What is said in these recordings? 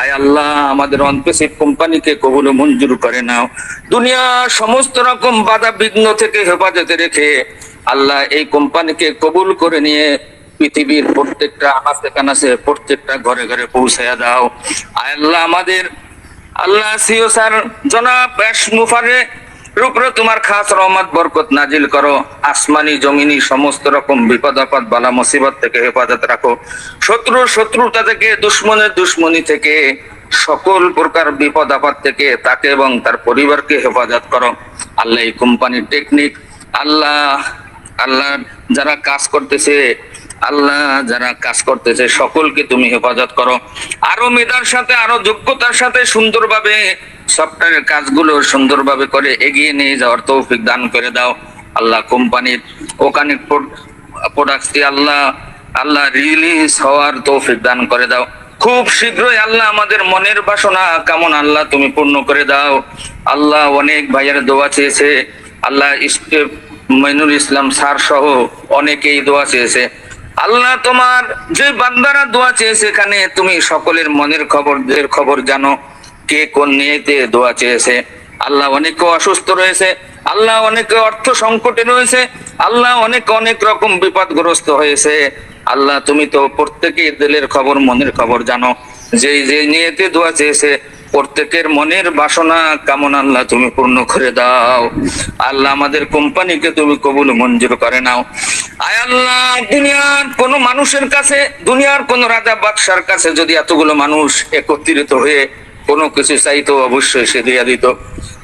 আয় আল্লাহ আমাদের অনপেসিভ কোম্পানিকে কবুল ও মঞ্জুর করে নাও। দুনিয়া সমস্ত রকম বাধা বিঘ্ন থেকে হেফাজতে রেখে আল্লাহ এই কোম্পানিকে কবুল করে নিয়ে পৃথিবীর প্রত্যেকটা আনাচে কানাচে প্রত্যেকটা ঘরে ঘরে পৌঁছায়া দাও। আয় আল্লাহ আমাদের আল্লাহ সিও স্যার জনাব মুফারে উপরে তোমার খাস রহমত বরকত নাজিল করো। আসমানি জমিনি সমস্ত রকম বিপদ আপদ বালা মুসিবত থেকে হেফাজত রাখো। শত্রুতা থেকে দুশ্মনের দুশ্মনী থেকে সকল প্রকার বিপদ আপদ থেকে তাকে এবং তার পরিবারকে হেফাজত করো। আল্লাহ এই কোম্পানির টেকনিক আল্লাহ আল্লাহ যারা কাজ করতেছে আল্লাহ যারা কাজ করতেছে সকলকে তুমি হেফাজত করো। আরো মেধার সাথে আরো যোগ্যতার সাথে সুন্দরভাবে সফটওয়্যারের কাজগুলো সুন্দরভাবে করে এগিয়ে নিয়ে যাওয়ার তৌফিক দান করে দাও। আল্লাহ কোম্পানির ওখানে প্রোডাক্টটি আল্লাহ রিলিজ হওয়ার তৌফিক দান করে দাও। খুব শীঘ্রই আল্লাহ আমাদের মনের বাসনা কেমন আল্লাহ তুমি পূর্ণ করে দাও। আল্লাহ অনেক ভাইয়ের দোয়া চেয়েছে আল্লাহ স্টেপ মইনুল ইসলাম স্যার সহ অনেকেই দোয়া চেয়েছে। আল্লাহ তোমার যে বান্দারা দোয়া চেয়েছে এখানে তুমি সকলের মনের খবর জানো। কে কোন নিয়েতে দোয়া চেয়েছে। আল্লাহ অনেকে অসুস্থ রয়েছে, আল্লাহ অনেকে অর্থ সংকটে রয়েছে, আল্লাহ অনেক রকম বিপদগ্রস্ত হয়েছে। আল্লাহ তুমি তো প্রত্যেকের দিলের খবর মনের খবর জানো। যে নিয়েতে দোয়া চেয়েছে প্রত্যেকের মনের বাসনা কামনা আল্লাহ তুমি পূর্ণ করে দাও। আল্লাহ আমাদের কোম্পানিকে তুমি কবুল মঞ্জুর করে নাও। আয় আল্লাহ দুনিয়ার কোন মানুষের কাছে, দুনিয়ার কোন রাজা বাদশার কাছে যদি এতগুলো মানুষ একত্রিত হয়ে কোনো কিছু চাইতো অবশ্যই সে দিয়া দিত।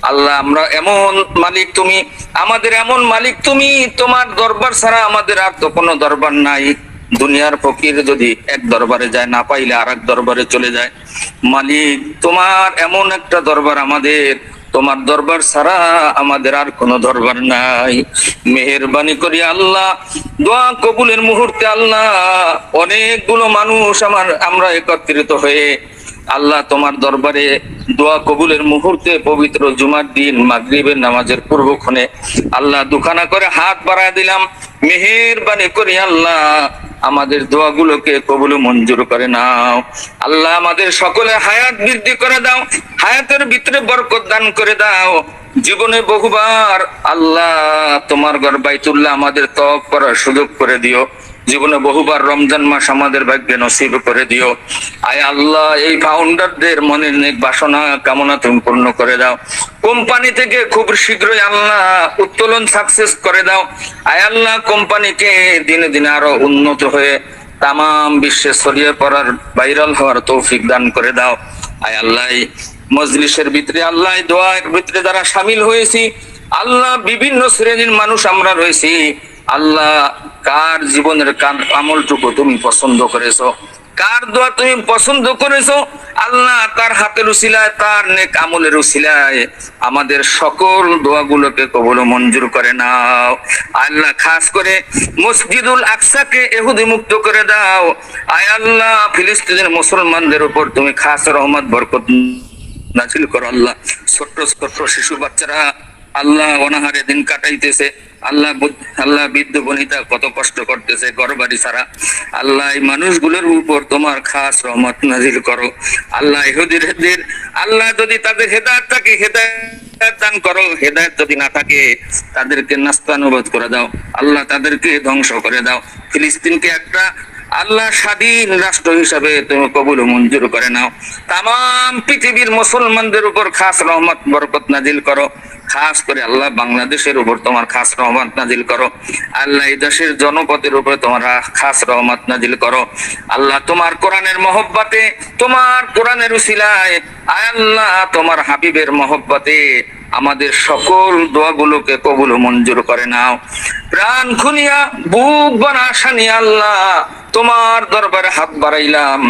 আল্লাহ আমরা এমন মালিক তুমি, আমাদের এমন মালিক তুমি, তোমার দরবার ছাড়া আমাদের আর তো কোনো দরবার নাই। দুনিয়ার ফকির যদি এক দরবারে যায় না পাইলে আর এক দরবারে চলে যায়। মালিক তোমার এমন একটা দরবার আমাদের, তোমার দরবার ছাড়া আমাদের আর কোনো দরবার নাই। মেহেরবানি করি আল্লাহ দোয়া কবুলের মুহূর্তে আল্লাহ অনেকগুলো মানুষ আমরা একত্রিত হয়ে আল্লাহ তোমার দরবারে দোয়া কবুলের মুহূর্তে পবিত্র জুমার দিন মাগরিবের নামাজের পূর্বক্ষণে আল্লাহ দুখানা করে হাত বাড়ায় দিলাম। মেহেরবানি করি আল্লাহ আমাদের দোয়াগুলোকে কবুল মঞ্জুর করে নাও। আল্লাহ আমাদের সকলে হায়াত বৃদ্ধি করে দাও, হায়াতের ভিতরে বরকত দান করে দাও। জীবনে বহুবার আল্লাহ তোমার ঘর বাইতুল্লাহ আমাদের তওয়াফ করার সুযোগ করে দিও। জীবনে বহুবার রমজান মাস আমাদের ভাগ্যে নসিব করে দিও। আয় আল্লাহ এই ফাউন্ডারদের মনের নেক বাসনা কামনা তুমি পূর্ণ করে দাও। কোম্পানি থেকে খুব শীঘ্রই আল্লাহ উত্তোলন সাকসেস করে দাও। আয় আল্লাহ কোম্পানিকে দিনে দিনে আরো উন্নত হয়ে তাম বিশ্বে ছড়িয়ে পড়ার ভাইরাল হওয়ার তৌফিক দান করে দাও। আয় আল্লাহ মজলিসের ভিতরে আল্লাহ দোয়ার ভিতরে যারা সামিল হয়েছি আল্লাহ বিভিন্ন শ্রেণীর মানুষ আমরা রয়েছি। আল্লাহ কার জীবনের আমলটুকু তুমি পছন্দ করেছো, কার দোয়া তুমি পছন্দ করেছো আল্লাহ তার হাতের উসিলায় তার নেক আমলের উসিলায় আমাদের সকল দোয়াগুলোকে কবুল মঞ্জুর করে নাও। আল্লাহ খাস করে মসজিদুল আকসাকে ইহুদি মুক্ত করে দাও। আয় আল্লাহ ফিলিস্তিনের মুসলমানদের উপর তুমি খাস রহমত বরকত নাজিল করো। আল্লাহ ছোট্ট ছোট্ট শিশু বাচ্চারা আল্লাহ অনাহারে দিন কাটাইতেছে। আল্লাহ বৃদ্ধ বনিতা কত কষ্ট করতেছে ঘর বাড়ি ছাড়া। আল্লাহ এই মানুষগুলোর উপর তোমার খাস রহমত নাজিল করো। আল্লাহ ইহুদিদের আল্লাহ যদি তাদের হেদায়েত থাকে হেদায়েত দান করো, হেদায়েত যদি না থাকে তাদেরকে নাস্তানুবাদ করে দাও। আল্লাহ তাদেরকে ধ্বংস করে দাও। ফিলিস্তিনকে একটা আল্লাহ স্বাধীন রাষ্ট্র হিসাবে তুমি কবুল মঞ্জুর করে নাও। তাম পৃথিবীর মুসলমানদের উপর খাস রহমত বরকত নাজিল করো। খাস করে আল্লাহ বাংলাদেশের উপর তোমার খাস রহমত নাজিল করো। আল্লাহ এই দেশের জনপদের উপর তোমার খাস রহমত নাজিল করো। আল্লাহ তোমার কোরআনের মহব্বতে, তোমার কোরআনের উসিলায় আয় আল্লাহ তোমার হাবিবের মহব্বতে আমাদের সকল দোয়াগুলোকে কবুল মঞ্জুর করে নাও। প্রাণ খুলিয়া বুক বানা আশানি আল্লাহ তোমার দরবারে হাত বাড়াইলাম।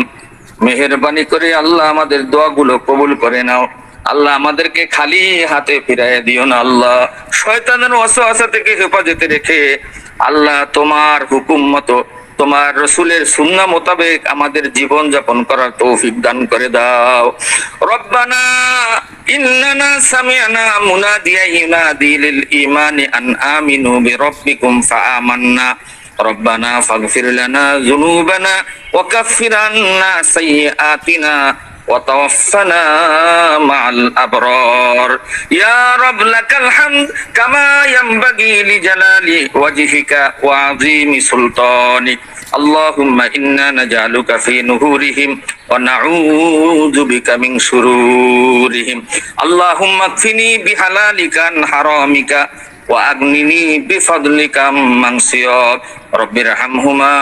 মেহেরবানি করে আল্লাহ আমাদের দোয়াগুলো কবুল করে নাও। আল্লাহ আমাদেরকে খালি হাতে ফিরাইয়া দিও না। আল্লাহ শয়তানের ওয়াসওয়াসা থেকে হেফাজতে রেখে আল্লাহ তোমার হুকুম মতো তোমার রসুলের সুন্নাহ মোতাবেক আমাদের জীবন যাপন করার তৌফিক দান করে দাও। রব্বানা ইন্নানা সামি'না মুনাদিয়া ইউনাদি লিল ঈমানি আন আমিনু বিরাব্বিকুম ফাআমান্না রব্বানা ফাগফির লানা যুনুবানা ওয়া কাফফির আন্না সাইয়্যাতিনা وتوفنا مع الأبرار يا رب لك الحمد كما ينبغي لجلال وجهك وعظيم سلطانك اللهم إنا نجعلك في نهورهم ونعوذ بك من شرورهم اللهم اكفني بحلالك عن حرامك وأغنني بفضلك عمن سواك رب ارحمهما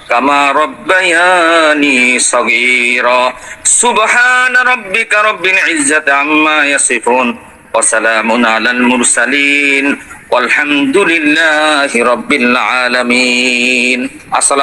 كما ربياني صغيرا سبحان ربك رب العزة عما يصفون وسلام على المرسلين والحمد لله رب العالمين السلام